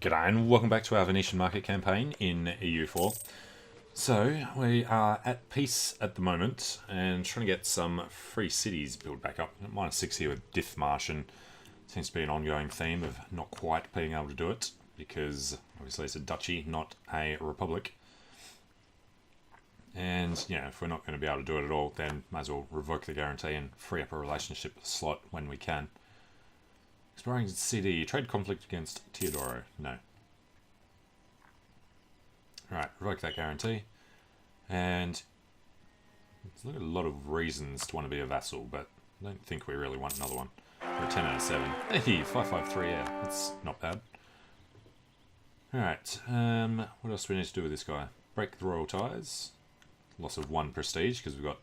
G'day and welcome back to our Venetian market campaign in EU4. So, we are at peace at the moment and trying to get some free cities built back up. -6 here with Dithmarsh, and seems to be an ongoing theme of not quite being able to do it because obviously it's a duchy, not a republic. And, yeah, if we're not going to be able to do it at all, then might as well revoke the guarantee and free up a relationship slot when we can. Exploring CD, trade conflict against Teodoro. No. Alright, revoke that guarantee. And there's a lot of reasons to want to be a vassal, but I don't think we really want another one. We're a 10 out of 7. Hey, 553, yeah, that's not bad. Alright, what else do we need to do with this guy? Break the royal ties. Loss of 1 prestige because we've got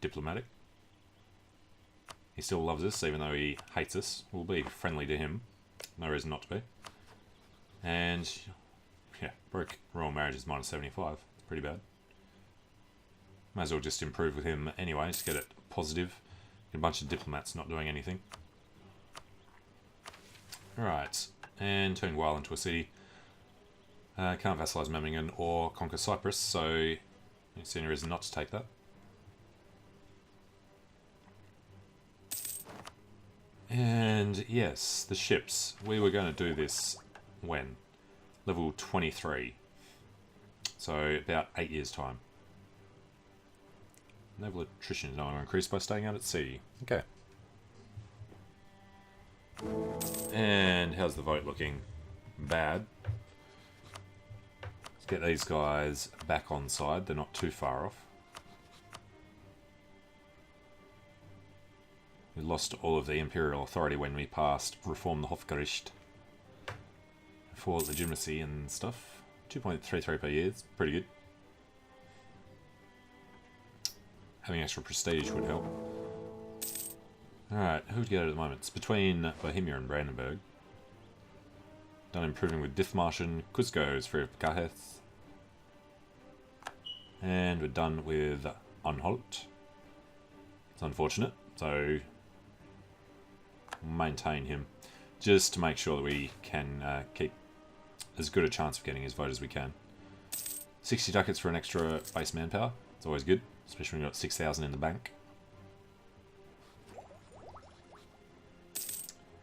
diplomatic. He still loves us, even though he hates us. We'll be friendly to him. No reason not to be. And, yeah, broke royal marriages -75. It's pretty bad. Might as well just improve with him anyway, just get it positive. Get a bunch of diplomats not doing anything. Alright, and turn Weil into a city. Can't vassalise Memmingen or conquer Cyprus, so I don't see any reason not to take that. And yes, the ships. We were going to do this when? Level 23. So about 8 years' time. Naval attrition is now increased by staying out at sea. Okay. And how's the vote looking? Bad. Let's get these guys back on side. They're not too far off. We lost all of the imperial authority when we passed Reform the Hofgericht for legitimacy and stuff. 2.33 per year, it's pretty good. Having extra prestige would help. Alright, who would get it at the moment? It's between Bohemia and Brandenburg. Done improving with Dithmarsh and Cusco is free of Gaheth. And we're done with Anhalt. It's unfortunate, so maintain him just to make sure that we can keep as good a chance of getting his vote as we can. 60 ducats for an extra base manpower. It's always good, especially when you've got 6,000 in the bank.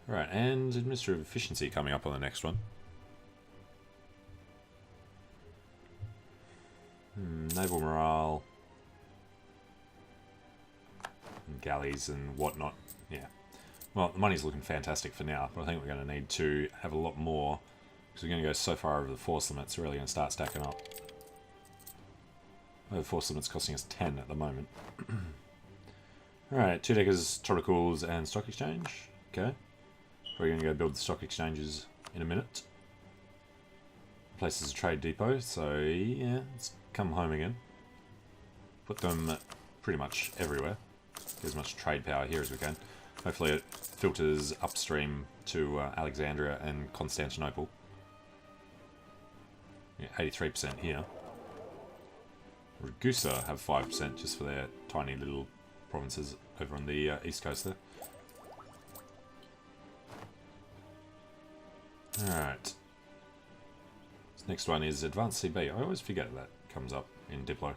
Alright, and administrative efficiency coming up on the next one. Naval morale. And galleys and whatnot. Yeah. Well, the money's looking fantastic for now, but I think we're going to need to have a lot more because we're going to go so far over the force limit, it's really going to start stacking up. The force limit's costing us 10 at the moment. Alright, 2 deckers, Torticles, and stock exchange. Okay. We're going to go build the stock exchanges in a minute. Place as a trade depot, so yeah, let's come home again. Put them pretty much everywhere. Get as much trade power here as we can. Hopefully it filters upstream to Alexandria and Constantinople. Yeah, 83% here. Ragusa have 5% just for their tiny little provinces over on the east coast there. Alright. This next one is Advanced CB. I always forget that comes up in Diplo.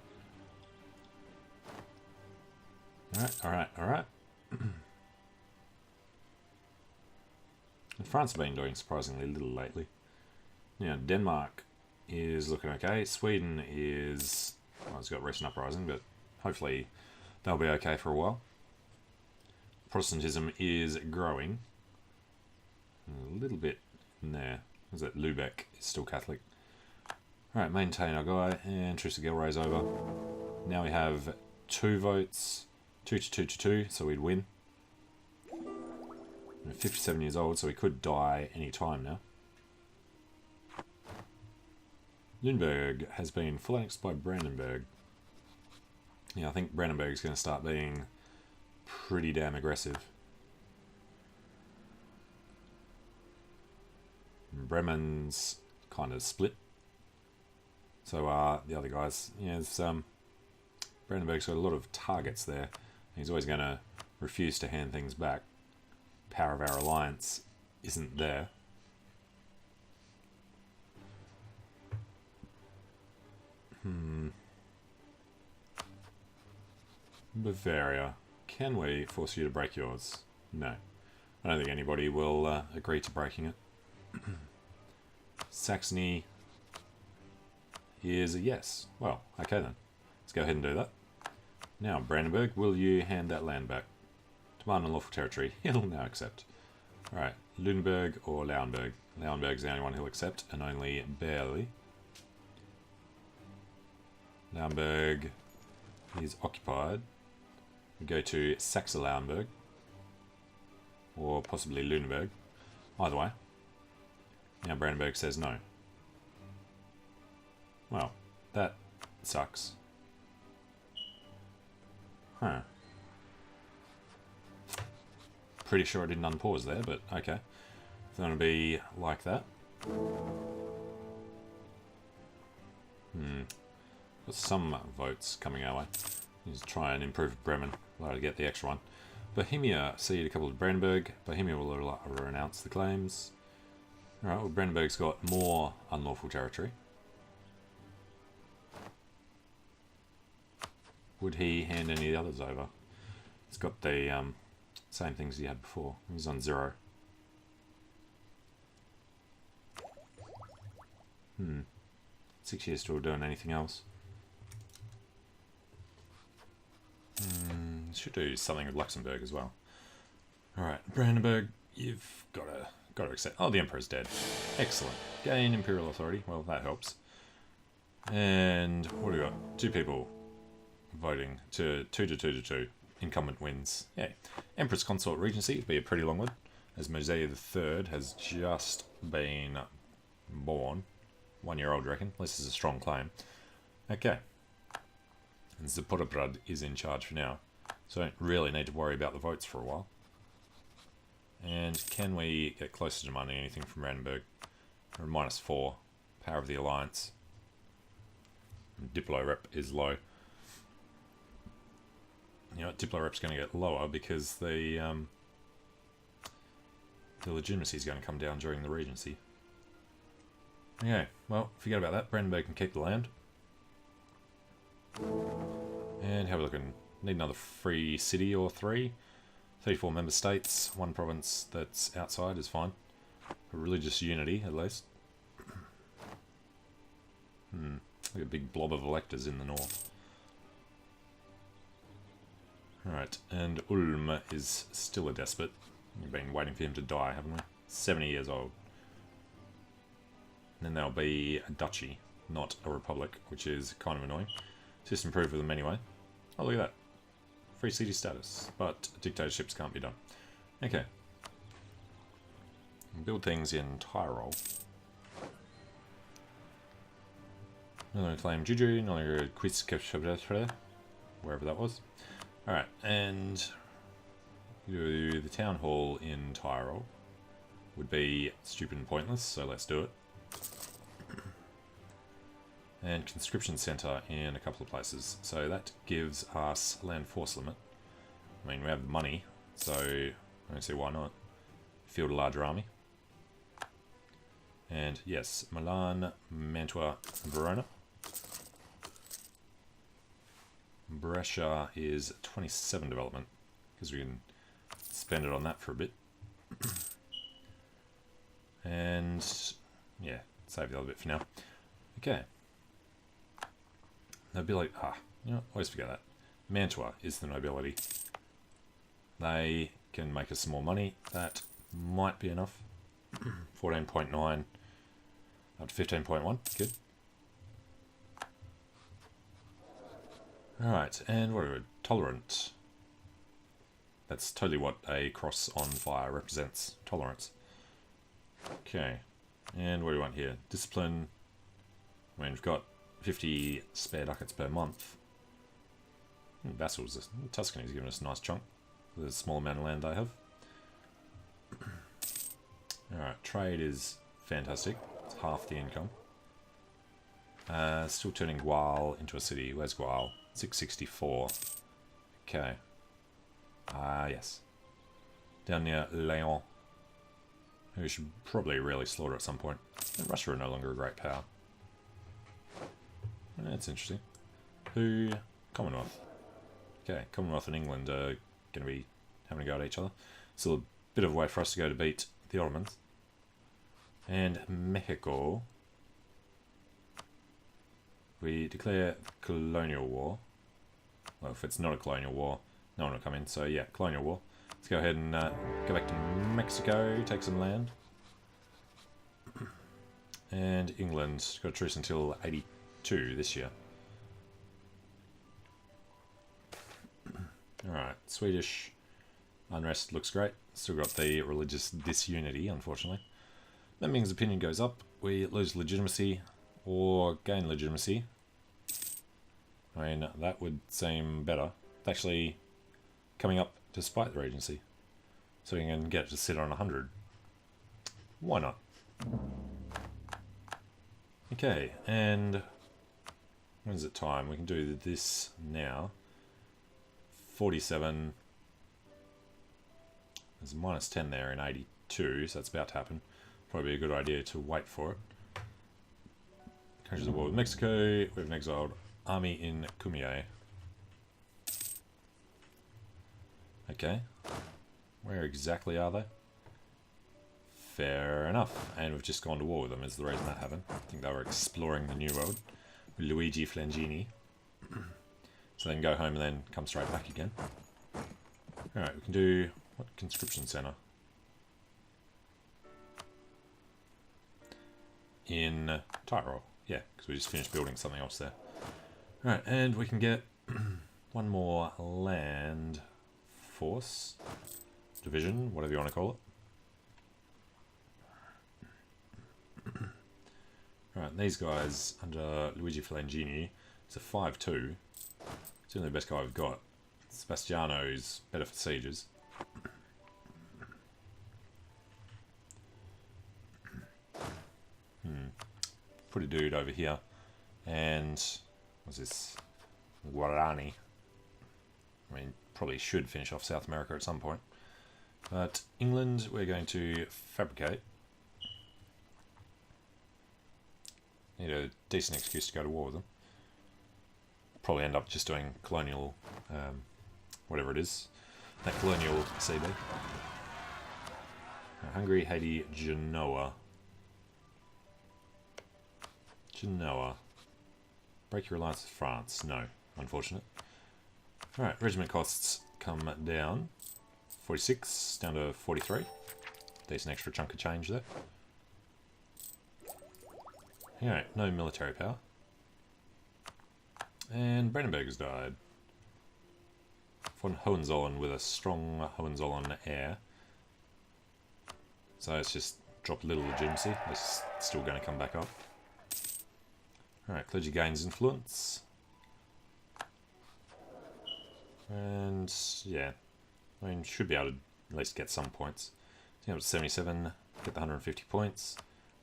Alright. France have been doing surprisingly little lately. Now, Denmark is looking okay. Sweden is... well, it's got recent uprising, but hopefully they'll be okay for a while. Protestantism is growing. A little bit in there. Is that Lubeck is still Catholic. Alright, maintain our guy, and Truce of Gilray's over. Now we have 2 votes. 2 to 2 to 2, so we'd win. We're 57 years old, so we could die any time now. Lüneburg has been full annexed by Brandenburg. Yeah, I think Brandenburg is going to start being pretty damn aggressive. Bremen's kind of split. So the other guys, yeah, Brandenburg's got a lot of targets there. He's always going to refuse to hand things back. Power of our alliance isn't there. Bavaria. Can we force you to break yours? No. I don't think anybody will agree to breaking it. Saxony is a yes. Well, okay then. Let's go ahead and do that. Now, Brandenburg, will you hand that land back? Demand unlawful territory. He'll now accept. Alright, Lunenburg or Lauenburg? Lauenburg's the only one he'll accept, and only barely. Lauenburg is occupied. We go to Saxe-Lauenburg. Or possibly Lunenburg. Either way. Now Brandenburg says no. Well, that sucks. Huh. Pretty sure I didn't unpause there, but okay. It's going to be like that. Got some votes coming our way. Let's try and improve Bremen. I'll get the extra one. Bohemia ceded a couple to Brandenburg. Bohemia will renounce the claims. Alright, well, Brandenburg's got more unlawful territory. Would he hand any of the others over? He's got the same things he had before. He's on 0. 6 years still doing anything else. Should do something with Luxembourg as well. Alright, Brandenburg, you've got to accept. Oh, the Emperor's dead. Excellent. Gain Imperial Authority. Well, that helps. And what do we got? 2 people voting to 2. Incumbent wins. Yeah. Empress Consort Regency would be a pretty long one, as Mosea III has just been born. 1 year old, I reckon. This is a strong claim. Okay. And Zaporobrad is in charge for now. So I don't really need to worry about the votes for a while. And can we get closer to demanding anything from Brandenburg? We're -4. Power of the Alliance. Diplo rep is low. You know what, Diplo rep's going to get lower because the legitimacy is going to come down during the Regency. Okay, well, forget about that. Brandenburg can keep the land. And how are we looking? Need another free city or 3. 34 member states. 1 province that's outside is fine. For religious unity, at least. Like a big blob of electors in the north. Alright, and Ulm is still a despot. We've been waiting for him to die, haven't we? 70 years old. And then there'll be a duchy, not a republic, which is kind of annoying. Just improve with them anyway. Oh, look at that. Free city status, but dictatorships can't be done. Okay. Build things in Tyrol. Another claim Juju, another Quisque, wherever that was. Alright, and the town hall in Tyrol would be stupid and pointless, so let's do it. And conscription centre in a couple of places. So that gives us land force limit. I mean, we have the money, so I don't see why not. Field a larger army. And yes, Milan, Mantua, Verona. Brescia is 27 development, because we can spend it on that for a bit. And yeah, save the other bit for now. Okay. Nobility, you know, always forget that. Mantua is the nobility. They can make us some more money. That might be enough. 14.9 up to 15.1. Good. Alright, and what are we? Tolerant. That's totally what a cross on fire represents. Tolerance. Okay. And what do we want here? Discipline. I mean, we've got 50 spare ducats per month. Vassals. Tuscany's giving us a nice chunk for the small amount of land they have. Alright, trade is fantastic. It's half the income. Still turning Gual into a city. Where's Gual? 664. Okay. Yes. Down near Leon. Who should probably really slaughter at some point. And Russia are no longer a great power. That's interesting. Who? Commonwealth. Okay, Commonwealth and England are going to be having a go at each other. Still a bit of a way for us to go to beat the Ottomans. And Mexico. We declare colonial war. Well, if it's not a colonial war, no one will come in. So yeah, colonial war. Let's go ahead and go back to Mexico, take some land. And England got a truce until 82 this year. Alright, Swedish unrest looks great. Still got the religious disunity, unfortunately. That means opinion goes up. We lose legitimacy or gain legitimacy. I mean, that would seem better. It's actually coming up despite the regency. So we can get it to sit on 100. Why not? Okay, and when is it time? We can do this now. 47. There's a minus 10 there in 82, so that's about to happen. Probably a good idea to wait for it. Countries at war with Mexico. We have an exiled army in Cumier. Okay. Where exactly are they? Fair enough. And we've just gone to war with them is the reason that happened. I think they were exploring the New World with Luigi Flangini. So they can go home and then come straight back again. Alright, we can do... what conscription centre? In Tyrol. Yeah, because we just finished building something else there. Alright, and we can get one more land force division, whatever you want to call it. Alright, these guys under Luigi Flangini, it's a 5-2. It's the only best guy we've got. Sebastiano's better for sieges. Put a dude over here. And what's this? Guarani. I mean, probably should finish off South America at some point. But England, we're going to fabricate. Need a decent excuse to go to war with them. Probably end up just doing colonial, whatever it is. That colonial CB. Hungary, Haiti, Genoa. Genoa. Break your alliance with France. No, unfortunate. Alright, regiment costs come down. 46 down to 43. Decent extra chunk of change there. Alright, no military power. And Brandenburg has died. Von Hohenzollern with a strong Hohenzollern heir. So it's just dropped a little legitimacy. It's still going to come back up. Alright, clergy gains influence. And yeah, I mean, should be able to at least get some points. Up to 77, get the 150 points.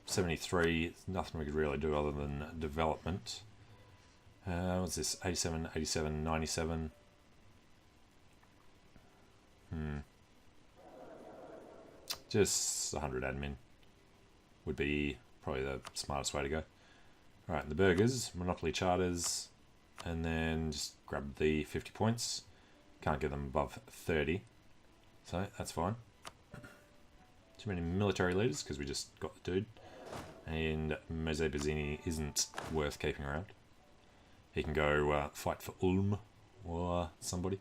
73, nothing we could really do other than development. What's this? 87, 87, 97. Just 100 admin would be probably the smartest way to go. Alright, the burgers, monopoly charters, and then just grab the 50 points. Can't get them above 30, so that's fine. Too many military leaders because we just got the dude. And Mose Bazzini isn't worth keeping around. He can go fight for Ulm or somebody.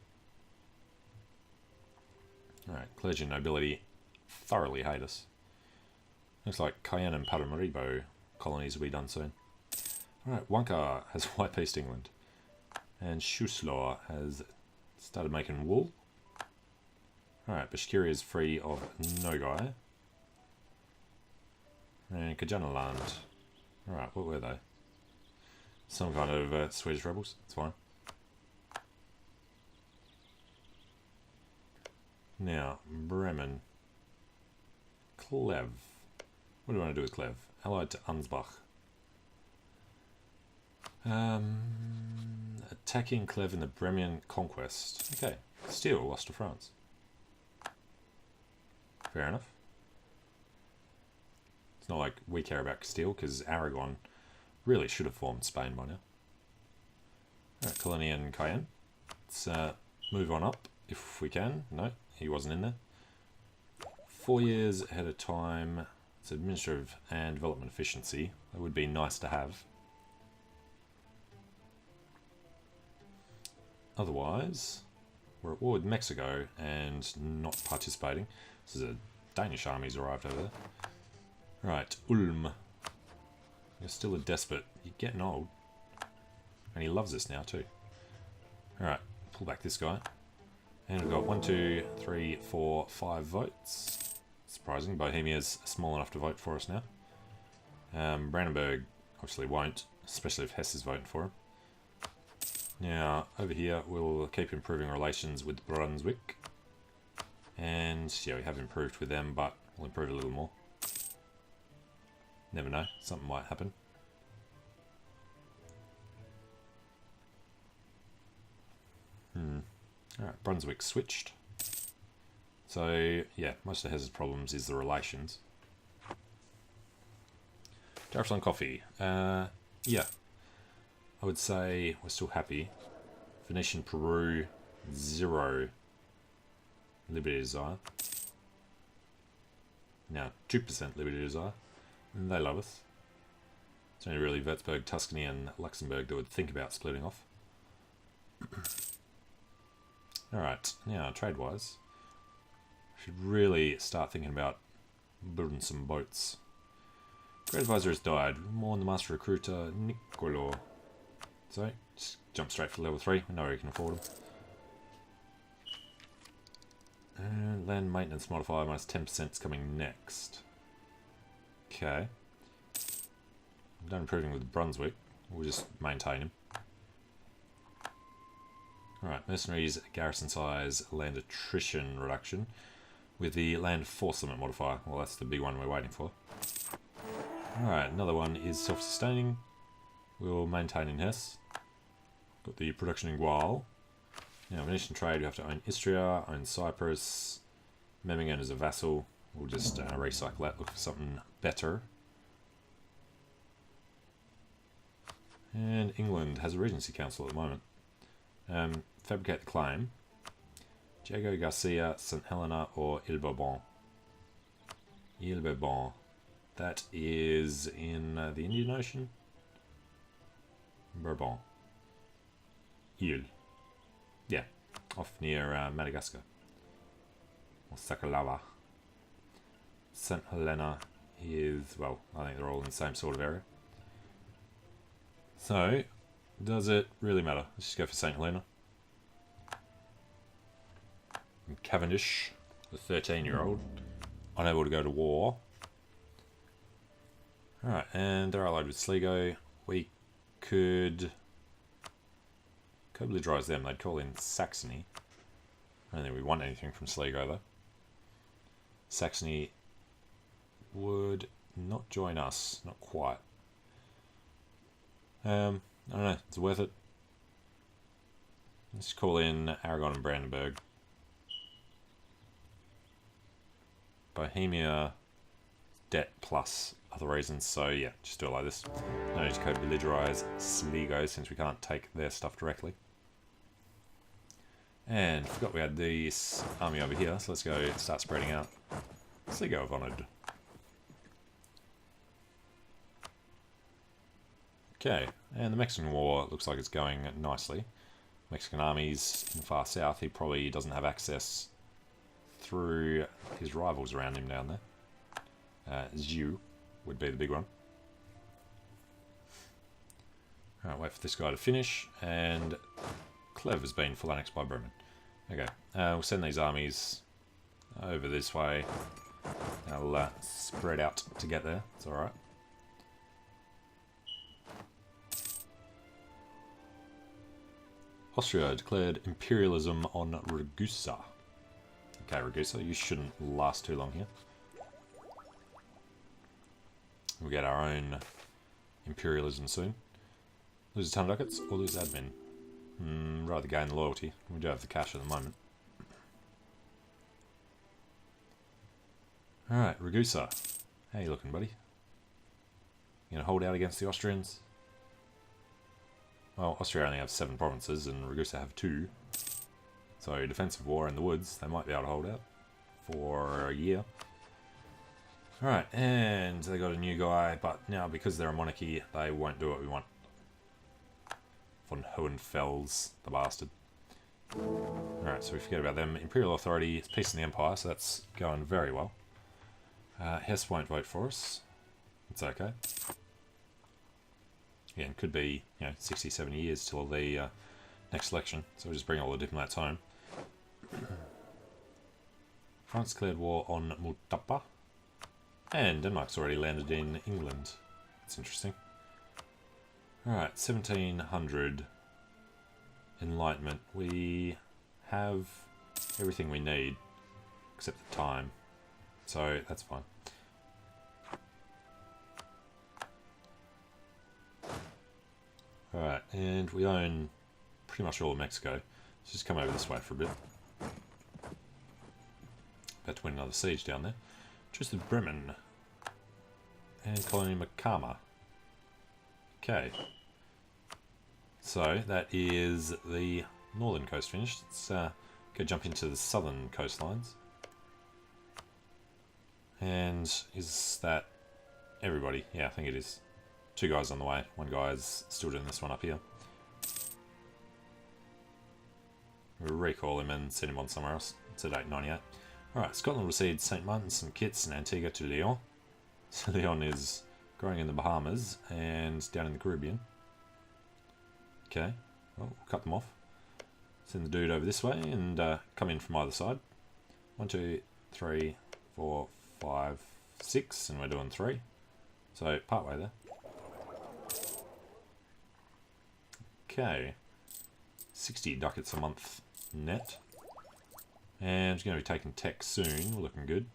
Alright, clergy and nobility thoroughly hate us. Looks like Cayenne and Paramaribo colonies will be done soon. Alright, Wonka has white pieced England. And Schuslaw has started making wool. Alright, Bashkiria is free of Nogai. And Kajanaland. Alright, what were they? Some kind of Swedish rebels. It's fine. Now, Bremen. Clev. What do I want to do with Clev? Allied to Ansbach. Attacking Clev in the Bremian conquest. Okay, still lost to France. Fair enough. It's not like we care about Castile, because Aragon really should have formed Spain by now. Alright, Colony and Cayenne. Let's move on up if we can. No, he wasn't in there. 4 years ahead of time. It's administrative and development efficiency. That would be nice to have. Otherwise, we're at war with Mexico and not participating. This is a Danish army's arrived over there. Right, Ulm. You're still a despot. You're getting old. And he loves us now too. Alright, pull back this guy. And we've got 1, 2, 3, 4, 5 votes. Surprising, Bohemia's small enough to vote for us now. Brandenburg obviously won't, especially if Hesse is voting for him. Now, over here, we'll keep improving relations with Brunswick. And, yeah, we have improved with them, but we'll improve a little more. Never know, something might happen. Alright, Brunswick switched. So, yeah, most of Hesse's problems is the relations. Tariffs on coffee. Yeah. I would say we're still happy. Venetian Peru, 0 liberty desire. Now 2% liberty desire. And they love us. It's only really Würzburg, Tuscany and Luxembourg that would think about splitting off. Alright, now trade-wise, should really start thinking about building some boats. Great advisor has died. More on the master recruiter, Nicolo. So, just jump straight for level 3. We know we can afford them. And land maintenance modifier minus 10% is coming next. Okay. I'm done improving with Brunswick. We'll just maintain him. Alright, mercenaries, garrison size, land attrition reduction with the land force limit modifier. Well, that's the big one we're waiting for. Alright, another one is self-sustaining. We'll maintain in Hesse. Got the production in Gual. Now, Venetian trade, you have to own Istria, own Cyprus, Memmingen as a vassal. We'll just recycle that, look for something better. And England has a Regency Council at the moment. Fabricate the claim. Diego Garcia, St. Helena, or Ile Bourbon. Ile Bourbon. That is in the Indian Ocean. Bourbon. Ile. Yeah, off near Madagascar. Or Sakalava. St. Helena is, well, I think they're all in the same sort of area. So, does it really matter? Let's just go for St. Helena. And Cavendish, the 13-year-old, unable to go to war. Alright, and they're allied with Sligo. We could belligerize them. They'd call in Saxony. I don't think we want anything from Sligo, though. Saxony would not join us. Not quite. I don't know. It's worth it. Let's call in Aragon and Brandenburg. Bohemia, debt plus other reasons. So yeah, just do it like this. No need to co-belligerize Sligo since we can't take their stuff directly. And forgot we had this army over here, so let's go start spreading out. Sligo have honoured. Okay, and the Mexican War looks like it's going nicely. Mexican armies in the far south, he probably doesn't have access through his rivals around him down there. Zhu would be the big one. Alright, wait for this guy to finish, and Clev has been full annexed by Bremen. Okay, we'll send these armies over this way. They'll spread out to get there, it's alright. Austria declared imperialism on Ragusa. Okay, Ragusa, you shouldn't last too long here. We'll get our own imperialism soon. Lose a ton of ducats or lose admin? Rather gain the loyalty. We do have the cash at the moment. Alright, Ragusa. How you looking, buddy? You gonna hold out against the Austrians? Well, Austria only have 7 provinces and Ragusa have 2. So defensive war in the woods, they might be able to hold out for a year. Alright, and they got a new guy, but now because they're a monarchy, they won't do what we want. Von Hohenfels, the bastard. Alright, so we forget about them. Imperial authority, it's peace in the empire, so that's going very well. Hesse won't vote for us. It's okay. Again, could be, 60, 70 years till the next election, so we'll just bring all the diplomats home. France declared war on Mutapa. And Denmark's already landed in England. That's interesting. Alright, 1700 Enlightenment. We have everything we need, except the time. So, that's fine. Alright, and we own pretty much all of Mexico. Let's just come over this way for a bit. About to win another siege down there. Truce of Bremen. And colony Macama. Okay. So, that is the northern coast finished. Let's go jump into the southern coastlines. And is that everybody? Yeah, I think it is. 2 guys on the way. 1 guy's still doing this one up here. We'll recall him and send him on somewhere else. It's at 898. Alright, Scotland will cede St. Martin, St. Kitts and Antigua to Leon. So Leon is growing in the Bahamas and down in the Caribbean. Okay, well, we'll cut them off. Send the dude over this way and come in from either side. 1, 2, 3, 4, 5, 6, and we're doing 3. So, part way there. Okay. 60 ducats a month net. And it's going to be taking tech soon. We're looking good.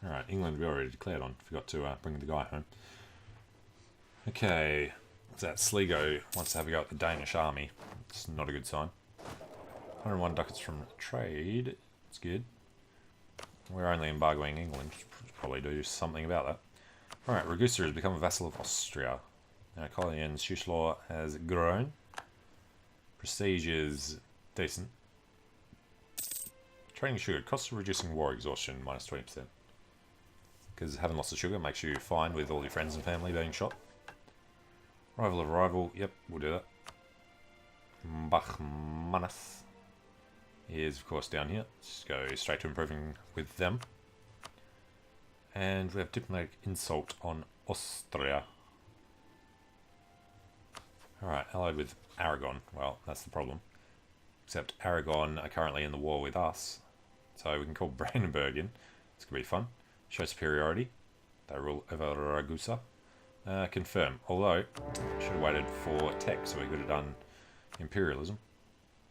Alright, England we already declared on. Forgot to bring the guy home. Okay. What's that? Sligo wants to have a go at the Danish army. It's not a good sign. 101 ducats from trade. It's good. We're only embargoing England. Should probably do something about that. Alright, Ragusa has become a vassal of Austria. Now, colony in Schuschlaw has grown. Prestige is decent. Trading sugar. Cost of reducing war exhaustion, minus 20%. Because having lots of sugar makes you fine with all your friends and family being shot. Rival of rival. Yep, we'll do that. Bachmanus is, of course, down here. Let's go straight to improving with them. And we have diplomatic insult on Austria. Alright, allied with Aragon. Well, that's the problem. Except Aragon are currently in the war with us. So we can call Brandenburg in. It's going to be fun. Show superiority. They rule over Ragusa. Confirm. Although, should have waited for tech, so we could have done imperialism.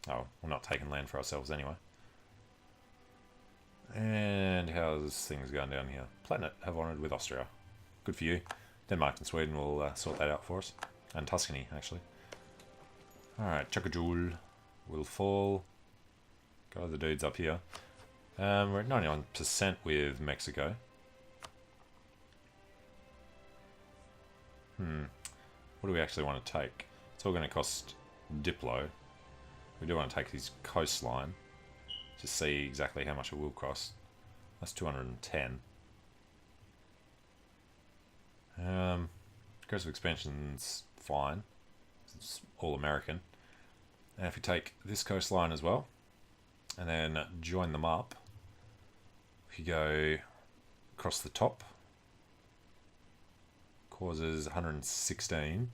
Oh, we're not taking land for ourselves anyway. And how's things going down here? Planet have honoured with Austria. Good for you. Denmark and Sweden will sort that out for us. And Tuscany, actually. Alright, Chukajul will fall. Got the dudes up here. We're at 91% with Mexico. What do we actually want to take? It's all going to cost Diplo. We do want to take his coastline to see exactly how much it will cost. That's 210. Aggressive expansion's fine. It's all American. And if we take this coastline as well, and then join them up, if you go across the top, causes 116.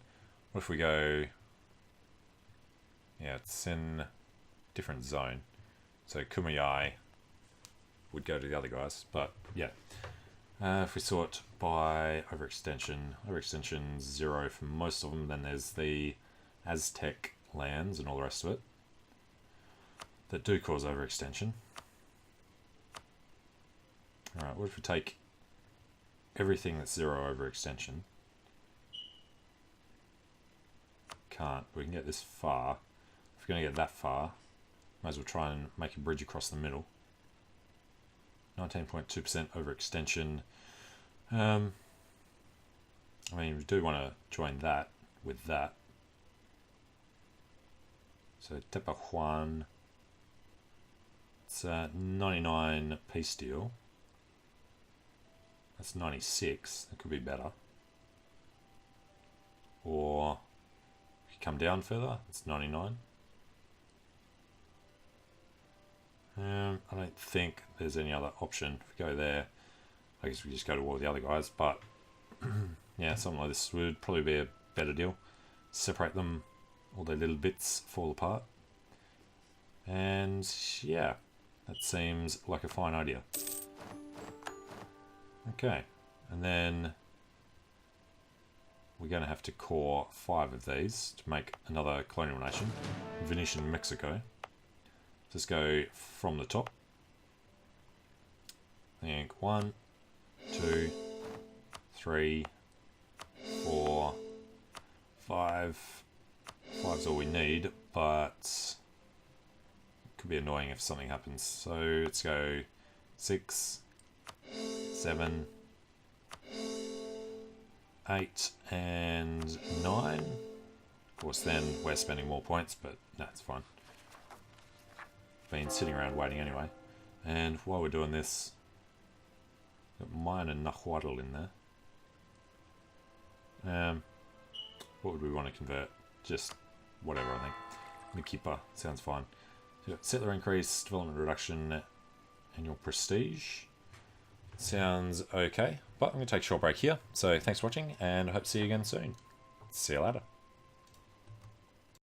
What if we go... Yeah, it's in a different zone. So Kumeyaay would go to the other guys, but yeah. If we sort by overextension 0 for most of them, then there's the Aztec lands and all the rest of it that do cause overextension. Alright, what if we take everything that's 0 overextension? Can't. We can get this far. If we're going to get that far, might as well try and make a bridge across the middle. 19.2% overextension. I mean, we do want to join that with that. So Tepa Juan, it's a 99 peace deal. That's 96. That could be better. Or if you come down further, it's 99. I don't think there's any other option. If we go there, I guess we just go to war with the other guys. But yeah, something like this would probably be a better deal. Separate them, all their little bits fall apart. And yeah, that seems like a fine idea. Okay, and then we're going to have to core 5 of these to make another colonial nation, Venetian Mexico. Just go from the top. I think 1, 2, 3, 4, 5. 5's all we need, but it could be annoying if something happens. So let's go 6, 7, 8, and 9. Of course, then we're spending more points, but that's fine. Been sitting around waiting anyway. And while we're doing this, got mine and Nahuatl in there. What would we want to convert? Just whatever, I think. Mikipa sounds fine. So settler increase, development reduction, and your prestige. Sounds okay. But I'm going to take a short break here. So thanks for watching, and I hope to see you again soon. See you later.